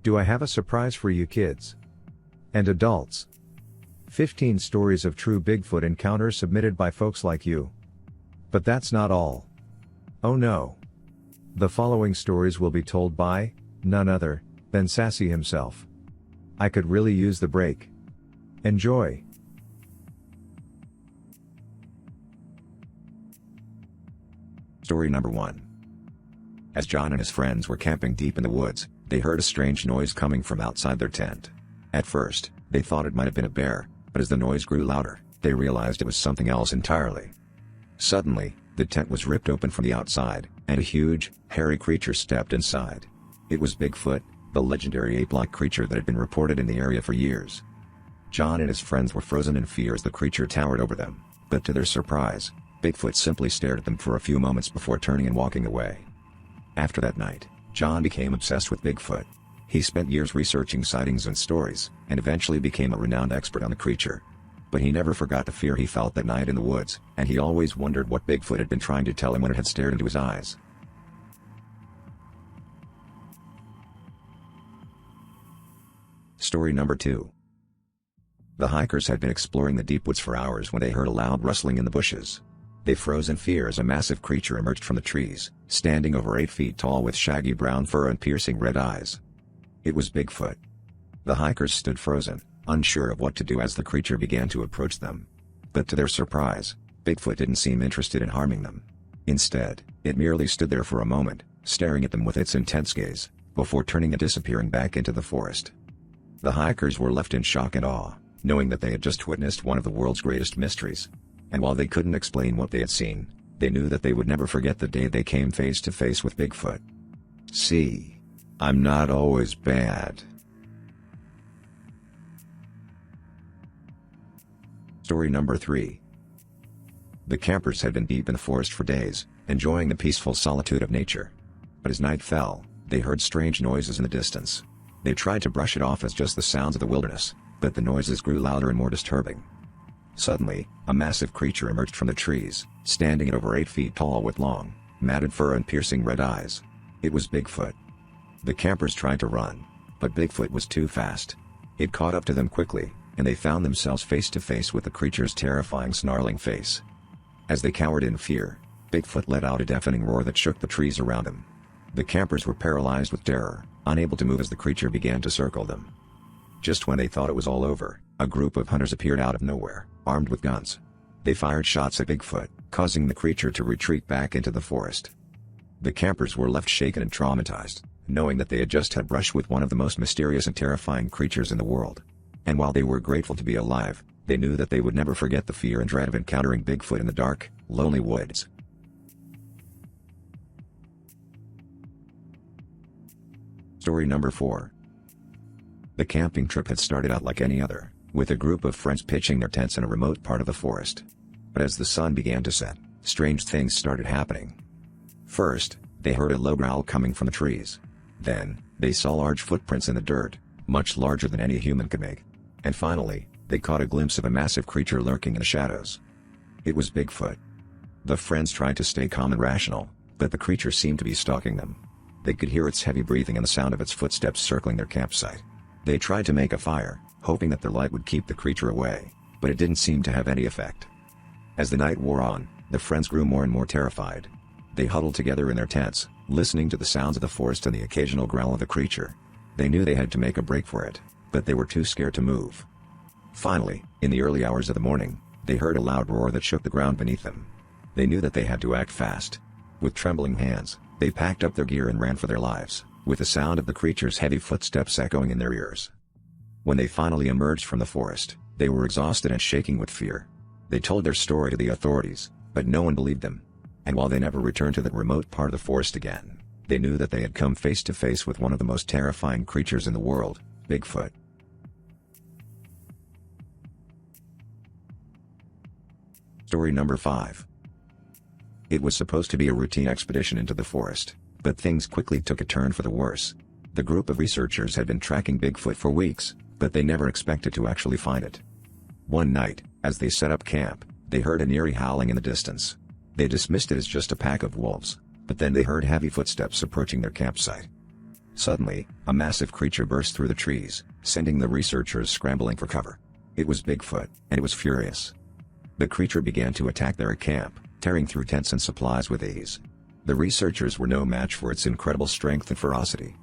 Do I have a surprise for you kids? And adults? 15 stories of true Bigfoot encounters submitted by folks like you. But that's not all. Oh no. The following stories will be told by none other than Sassy himself. I could really use the break. Enjoy. Story number 1. As John and his friends were camping deep in the woods, they heard a strange noise coming from outside their tent. At first, they thought it might have been a bear, but as the noise grew louder, they realized it was something else entirely. Suddenly, the tent was ripped open from the outside, and a huge, hairy creature stepped inside. It was Bigfoot, the legendary ape-like creature that had been reported in the area for years. John and his friends were frozen in fear as the creature towered over them, but to their surprise, Bigfoot simply stared at them for a few moments before turning and walking away. After that night, John became obsessed with Bigfoot. He spent years researching sightings and stories, and eventually became a renowned expert on the creature. But he never forgot the fear he felt that night in the woods, and he always wondered what Bigfoot had been trying to tell him when it had stared into his eyes. Story number 2. The hikers had been exploring the deep woods for hours when they heard a loud rustling in the bushes. They froze in fear as a massive creature emerged from the trees, standing over 8 feet tall with shaggy brown fur and piercing red eyes. It was Bigfoot. The hikers stood frozen, unsure of what to do as the creature began to approach them. But to their surprise, Bigfoot didn't seem interested in harming them. Instead, it merely stood there for a moment, staring at them with its intense gaze, before turning and disappearing back into the forest. The hikers were left in shock and awe, knowing that they had just witnessed one of the world's greatest mysteries. And while they couldn't explain what they had seen, they knew that they would never forget the day they came face to face with Bigfoot. See, I'm not always bad. Story number 3. The campers had been deep in the forest for days, enjoying the peaceful solitude of nature. But as night fell, they heard strange noises in the distance. They tried to brush it off as just the sounds of the wilderness, but the noises grew louder and more disturbing. Suddenly, a massive creature emerged from the trees, standing at over 8 feet tall with long, matted fur and piercing red eyes. It was Bigfoot. The campers tried to run, but Bigfoot was too fast. It caught up to them quickly, and they found themselves face to face with the creature's terrifying snarling face. As they cowered in fear, Bigfoot let out a deafening roar that shook the trees around them. The campers were paralyzed with terror, unable to move as the creature began to circle them. Just when they thought it was all over, a group of hunters appeared out of nowhere, armed with guns. They fired shots at Bigfoot, causing the creature to retreat back into the forest. The campers were left shaken and traumatized, knowing that they had just had brush with one of the most mysterious and terrifying creatures in the world. And while they were grateful to be alive, they knew that they would never forget the fear and dread of encountering Bigfoot in the dark, lonely woods. Story number 4. The camping trip had started out like any other, with a group of friends pitching their tents in a remote part of the forest. But as the sun began to set, strange things started happening. First, they heard a low growl coming from the trees. Then, they saw large footprints in the dirt, much larger than any human could make. And finally, they caught a glimpse of a massive creature lurking in the shadows. It was Bigfoot. The friends tried to stay calm and rational, but the creature seemed to be stalking them. They could hear its heavy breathing and the sound of its footsteps circling their campsite. They tried to make a fire, hoping that their light would keep the creature away, but it didn't seem to have any effect. As the night wore on, the friends grew more and more terrified. They huddled together in their tents, listening to the sounds of the forest and the occasional growl of the creature. They knew they had to make a break for it, but they were too scared to move. Finally, in the early hours of the morning, they heard a loud roar that shook the ground beneath them. They knew that they had to act fast. With trembling hands, they packed up their gear and ran for their lives, with the sound of the creature's heavy footsteps echoing in their ears. When they finally emerged from the forest, they were exhausted and shaking with fear. They told their story to the authorities, but no one believed them. And while they never returned to that remote part of the forest again, they knew that they had come face to face with one of the most terrifying creatures in the world, Bigfoot. Story number 5. It was supposed to be a routine expedition into the forest, but things quickly took a turn for the worse. The group of researchers had been tracking Bigfoot for weeks, but they never expected to actually find it. One night, as they set up camp, they heard an eerie howling in the distance. They dismissed it as just a pack of wolves, but then they heard heavy footsteps approaching their campsite. Suddenly, a massive creature burst through the trees, sending the researchers scrambling for cover. It was Bigfoot, and it was furious. The creature began to attack their camp, tearing through tents and supplies with ease. The researchers were no match for its incredible strength and ferocity.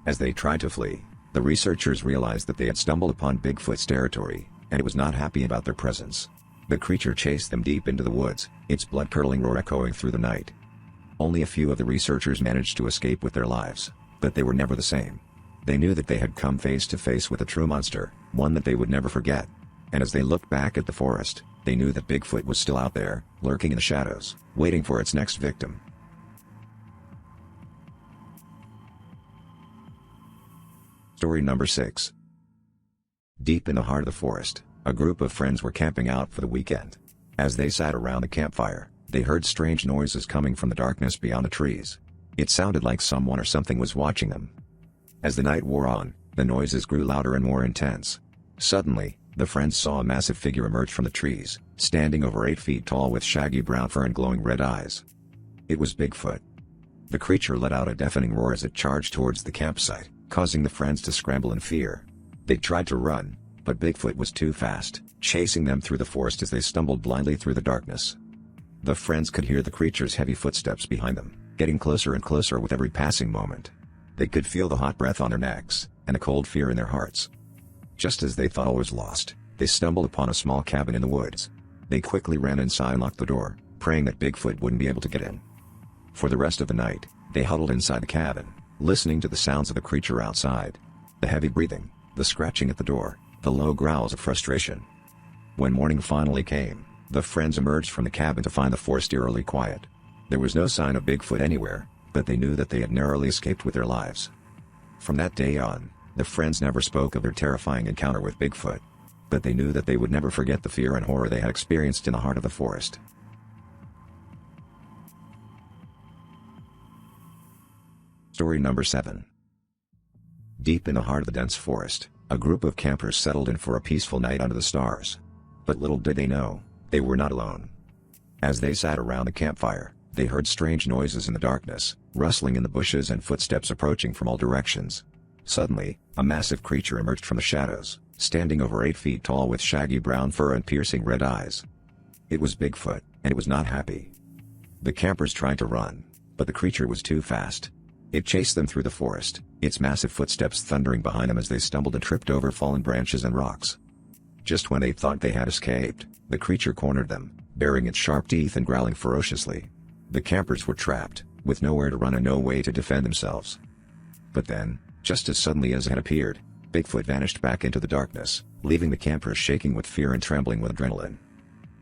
As they tried to flee, the researchers realized that they had stumbled upon Bigfoot's territory, and it was not happy about their presence. The creature chased them deep into the woods, its blood-curdling roar echoing through the night. Only a few of the researchers managed to escape with their lives, but they were never the same. They knew that they had come face to face with a true monster, one that they would never forget. And as they looked back at the forest, they knew that Bigfoot was still out there, lurking in the shadows, waiting for its next victim. Story number 6. Deep in the heart of the forest, a group of friends were camping out for the weekend. As they sat around the campfire, they heard strange noises coming from the darkness beyond the trees. It sounded like someone or something was watching them. As the night wore on, the noises grew louder and more intense. Suddenly, the friends saw a massive figure emerge from the trees, standing over 8 feet tall with shaggy brown fur and glowing red eyes. It was Bigfoot. The creature let out a deafening roar as it charged towards the campsite, causing the friends to scramble in fear. They tried to run, but Bigfoot was too fast, chasing them through the forest as they stumbled blindly through the darkness. The friends could hear the creature's heavy footsteps behind them, getting closer and closer with every passing moment. They could feel the hot breath on their necks, and a cold fear in their hearts. Just as they thought all was lost, they stumbled upon a small cabin in the woods. They quickly ran inside and locked the door, praying that Bigfoot wouldn't be able to get in. For the rest of the night, they huddled inside the cabin, listening to the sounds of the creature outside. The heavy breathing, the scratching at the door, the low growls of frustration. When morning finally came, the friends emerged from the cabin to find the forest eerily quiet. There was no sign of Bigfoot anywhere, but they knew that they had narrowly escaped with their lives. From that day on, the friends never spoke of their terrifying encounter with Bigfoot. But they knew that they would never forget the fear and horror they had experienced in the heart of the forest. Story number 7. Deep in the heart of the dense forest, a group of campers settled in for a peaceful night under the stars. But little did they know, they were not alone. As they sat around the campfire, they heard strange noises in the darkness, rustling in the bushes and footsteps approaching from all directions. Suddenly, a massive creature emerged from the shadows, standing over 8 feet tall with shaggy brown fur and piercing red eyes. It was Bigfoot, and it was not happy. The campers tried to run, but the creature was too fast. It chased them through the forest, its massive footsteps thundering behind them as they stumbled and tripped over fallen branches and rocks. Just when they thought they had escaped, the creature cornered them, baring its sharp teeth and growling ferociously. The campers were trapped, with nowhere to run and no way to defend themselves. But then, just as suddenly as it had appeared, Bigfoot vanished back into the darkness, leaving the campers shaking with fear and trembling with adrenaline.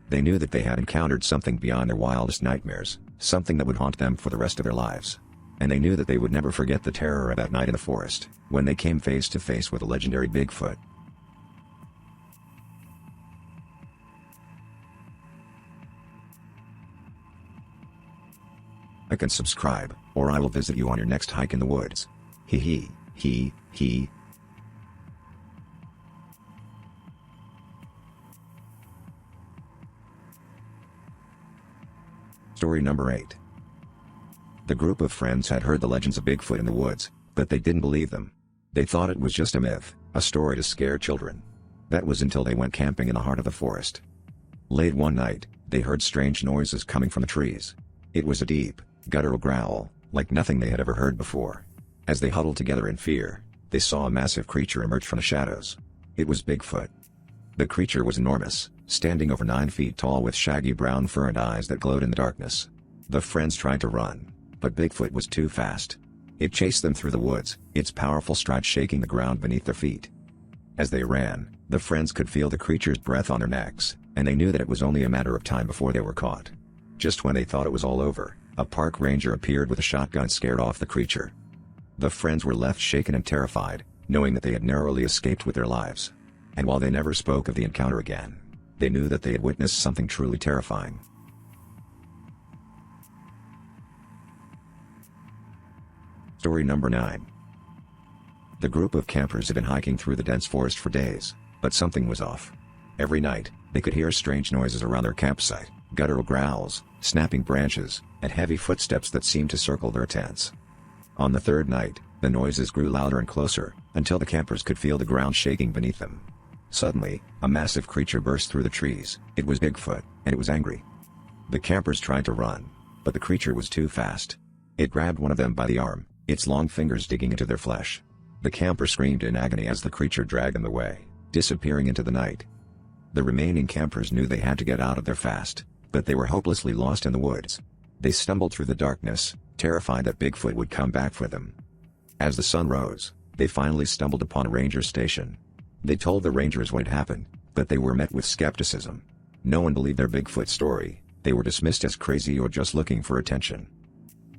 They knew that they had encountered something beyond their wildest nightmares, something that would haunt them for the rest of their lives. And they knew that they would never forget the terror of that night in the forest, when they came face to face with a legendary Bigfoot. Like and subscribe, or I will visit you on your next hike in the woods. Hee. Story number 8. The group of friends had heard the legends of Bigfoot in the woods, but they didn't believe them. They thought it was just a myth, a story to scare children. That was until they went camping in the heart of the forest. Late one night, they heard strange noises coming from the trees. It was a deep, guttural growl, like nothing they had ever heard before. As they huddled together in fear, they saw a massive creature emerge from the shadows. It was Bigfoot. The creature was enormous, standing over 9 feet tall with shaggy brown fur and eyes that glowed in the darkness. The friends tried to run, but Bigfoot was too fast. It chased them through the woods, its powerful stride shaking the ground beneath their feet. As they ran, the friends could feel the creature's breath on their necks, and they knew that it was only a matter of time before they were caught. Just when they thought it was all over, a park ranger appeared with a shotgun and scared off the creature. The friends were left shaken and terrified, knowing that they had narrowly escaped with their lives. And while they never spoke of the encounter again, they knew that they had witnessed something truly terrifying. Story number 9. The group of campers had been hiking through the dense forest for days, but something was off. Every night, they could hear strange noises around their campsite, guttural growls, snapping branches, and heavy footsteps that seemed to circle their tents. On the third night, The noises grew louder and closer, until the campers could feel the ground shaking beneath them. Suddenly, a massive creature burst through the trees. It was Bigfoot, and it was angry. The campers tried to run, but the creature was too fast. It grabbed one of them by the arm, its long fingers digging into their flesh. The campers screamed in agony as the creature dragged them away, disappearing into the night. The remaining campers knew they had to get out of there fast, but they were hopelessly lost in the woods. They stumbled through the darkness, terrified that Bigfoot would come back for them. As the sun rose, they finally stumbled upon a ranger station. They told the rangers what had happened, but they were met with skepticism. No one believed their Bigfoot story. They were dismissed as crazy or just looking for attention.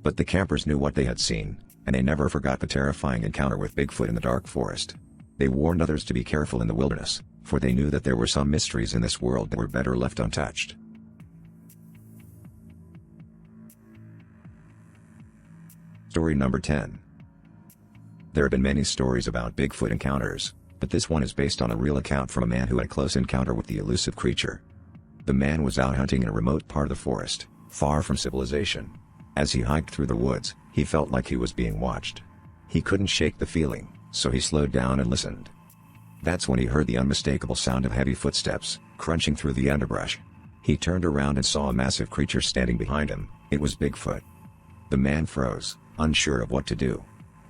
But the campers knew what they had seen, and they never forgot the terrifying encounter with Bigfoot in the dark forest. They warned others to be careful in the wilderness, for they knew that there were some mysteries in this world that were better left untouched. Story number 10. There have been many stories about Bigfoot encounters, but this one is based on a real account from a man who had a close encounter with the elusive creature. The man was out hunting in a remote part of the forest, far from civilization. As he hiked through the woods, he felt like he was being watched. He couldn't shake the feeling, so he slowed down and listened. That's when he heard the unmistakable sound of heavy footsteps, crunching through the underbrush. He turned around and saw a massive creature standing behind him. It was Bigfoot. The man froze, unsure of what to do.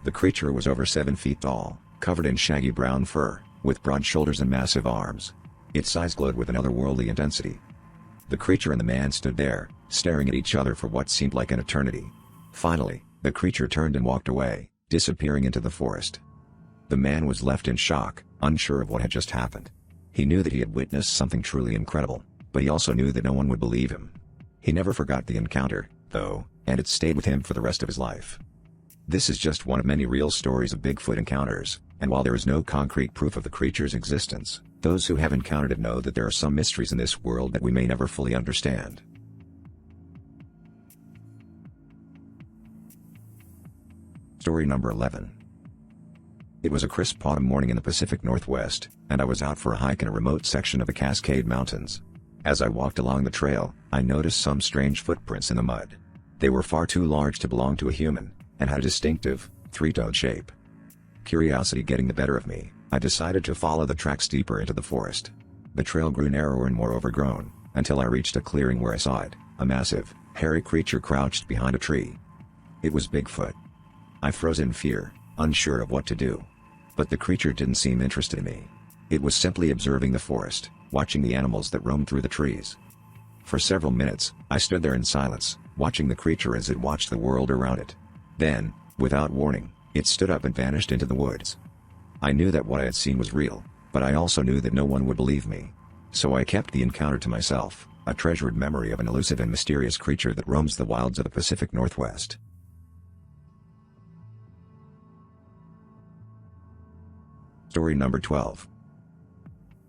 The creature was over 7 feet tall, covered in shaggy brown fur, with broad shoulders and massive arms. Its eyes glowed with an otherworldly intensity. The creature and the man stood there, staring at each other for what seemed like an eternity. Finally, the creature turned and walked away, disappearing into the forest. The man was left in shock, unsure of what had just happened. He knew that he had witnessed something truly incredible, but he also knew that no one would believe him. He never forgot the encounter, though, and it stayed with him for the rest of his life. This is just one of many real stories of Bigfoot encounters, and while there is no concrete proof of the creature's existence, those who have encountered it know that there are some mysteries in this world that we may never fully understand. Story number 11. It was a crisp autumn morning in the Pacific Northwest, and I was out for a hike in a remote section of the Cascade Mountains. As I walked along the trail, I noticed some strange footprints in the mud. They were far too large to belong to a human, and had a distinctive, three-toed shape. Curiosity getting the better of me, I decided to follow the tracks deeper into the forest. The trail grew narrower and more overgrown, until I reached a clearing where I saw it, a massive, hairy creature crouched behind a tree. It was Bigfoot. I froze in fear, unsure of what to do. But the creature didn't seem interested in me. It was simply observing the forest, watching the animals that roamed through the trees. For several minutes, I stood there in silence, watching the creature as it watched the world around it. Then, without warning, it stood up and vanished into the woods. I knew that what I had seen was real, but I also knew that no one would believe me. So I kept the encounter to myself, a treasured memory of an elusive and mysterious creature that roams the wilds of the Pacific Northwest. Story number 12.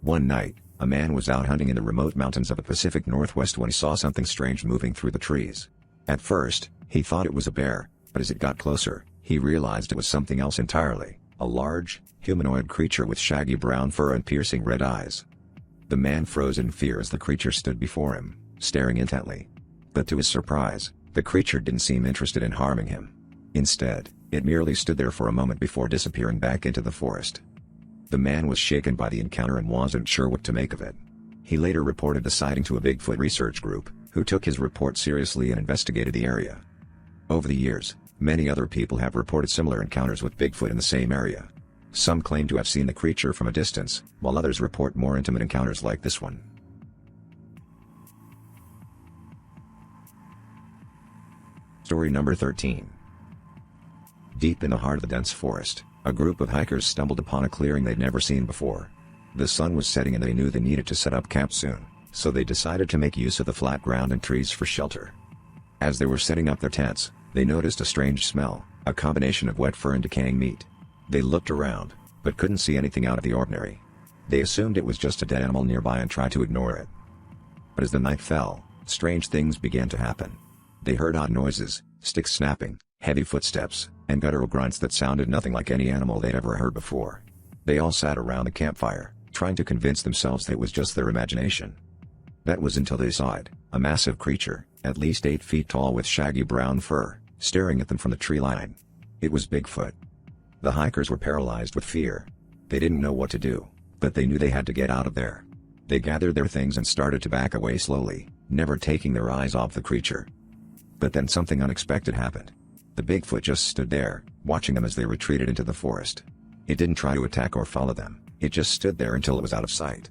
One night, a man was out hunting in the remote mountains of the Pacific Northwest when he saw something strange moving through the trees. At first, he thought it was a bear, but as it got closer, he realized it was something else entirely, a large, humanoid creature with shaggy brown fur and piercing red eyes. The man froze in fear as the creature stood before him, staring intently. But to his surprise, the creature didn't seem interested in harming him. Instead, it merely stood there for a moment before disappearing back into the forest. The man was shaken by the encounter and wasn't sure what to make of it. He later reported the sighting to a Bigfoot research group, who took his report seriously and investigated the area. Over the years, many other people have reported similar encounters with Bigfoot in the same area. Some claim to have seen the creature from a distance, while others report more intimate encounters like this one. Story number 13. Deep in the heart of the dense forest, a group of hikers stumbled upon a clearing they'd never seen before. The sun was setting and they knew they needed to set up camp soon, so they decided to make use of the flat ground and trees for shelter. As they were setting up their tents, they noticed a strange smell, a combination of wet fur and decaying meat. They looked around, but couldn't see anything out of the ordinary. They assumed it was just a dead animal nearby and tried to ignore it. But as the night fell, strange things began to happen. They heard odd noises, sticks snapping, heavy footsteps, and guttural grunts that sounded nothing like any animal they'd ever heard before. They all sat around the campfire, trying to convince themselves that it was just their imagination. That was until they saw it, a massive creature, at least 8 feet tall with shaggy brown fur, staring at them from the tree line. It was Bigfoot. The hikers were paralyzed with fear. They didn't know what to do, but they knew they had to get out of there. They gathered their things and started to back away slowly, never taking their eyes off the creature. But then something unexpected happened. The Bigfoot just stood there, watching them as they retreated into the forest. It didn't try to attack or follow them, it just stood there until it was out of sight.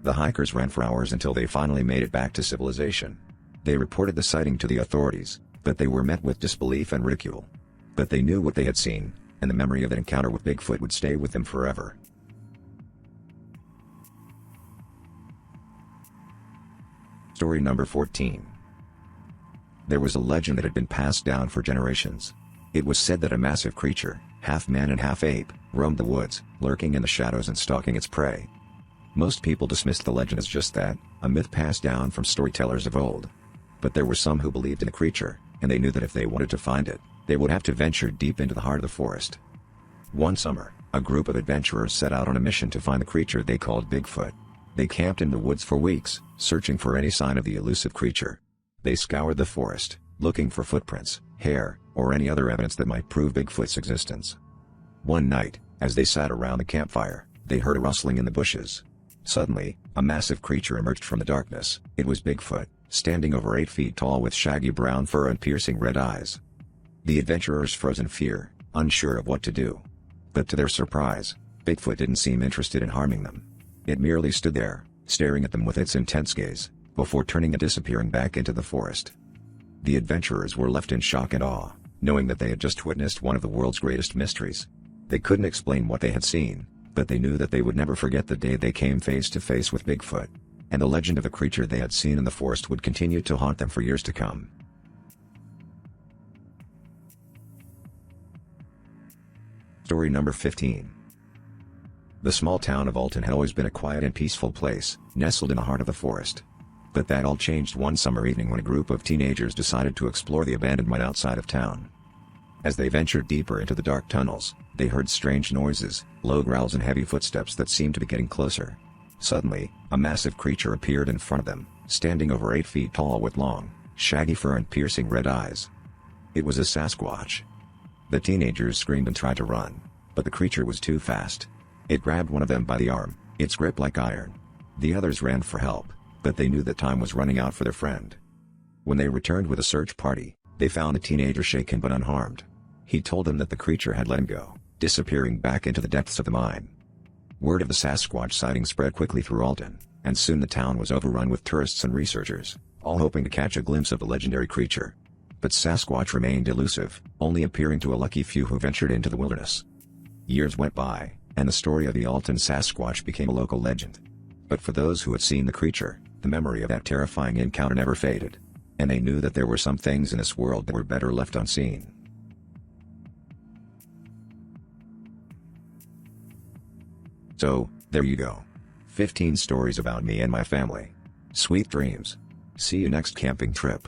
The hikers ran for hours until they finally made it back to civilization. They reported the sighting to the authorities, but they were met with disbelief and ridicule. But they knew what they had seen, and the memory of that encounter with Bigfoot would stay with them forever. Story number 14. There was a legend that had been passed down for generations. It was said that a massive creature, half man and half ape, roamed the woods, lurking in the shadows and stalking its prey. Most people dismissed the legend as just that, a myth passed down from storytellers of old. But there were some who believed in the creature, and they knew that if they wanted to find it, they would have to venture deep into the heart of the forest. One summer, a group of adventurers set out on a mission to find the creature they called Bigfoot. They camped in the woods for weeks, searching for any sign of the elusive creature. They scoured the forest, looking for footprints, hair, or any other evidence that might prove Bigfoot's existence. One night, as they sat around the campfire, they heard a rustling in the bushes. Suddenly, a massive creature emerged from the darkness. It was Bigfoot, standing over 8 feet tall with shaggy brown fur and piercing red eyes. The adventurers froze in fear, unsure of what to do. But to their surprise, Bigfoot didn't seem interested in harming them. It merely stood there, staring at them with its intense gaze, before turning and disappearing back into the forest. The adventurers were left in shock and awe, knowing that they had just witnessed one of the world's greatest mysteries. They couldn't explain what they had seen, but they knew that they would never forget the day they came face to face with Bigfoot. And the legend of the creature they had seen in the forest would continue to haunt them for years to come. Story number 15. The small town of Alton had always been a quiet and peaceful place, nestled in the heart of the forest. But that all changed one summer evening when a group of teenagers decided to explore the abandoned mine outside of town. As they ventured deeper into the dark tunnels, they heard strange noises, low growls and heavy footsteps that seemed to be getting closer. Suddenly, a massive creature appeared in front of them, standing over 8 feet tall with long, shaggy fur and piercing red eyes. It was a Sasquatch. The teenagers screamed and tried to run, but the creature was too fast. It grabbed one of them by the arm, its grip like iron. The others ran for help, but they knew that time was running out for their friend. When they returned with a search party, they found the teenager shaken but unharmed. He told them that the creature had let him go, disappearing back into the depths of the mine. Word of the Sasquatch sighting spread quickly through Alton, and soon the town was overrun with tourists and researchers, all hoping to catch a glimpse of the legendary creature. But Sasquatch remained elusive, only appearing to a lucky few who ventured into the wilderness. Years went by, and the story of the Alton Sasquatch became a local legend. But for those who had seen the creature, the memory of that terrifying encounter never faded. And they knew that there were some things in this world that were better left unseen. So, there you go. 15 stories about me and my family. Sweet dreams. See you next camping trip.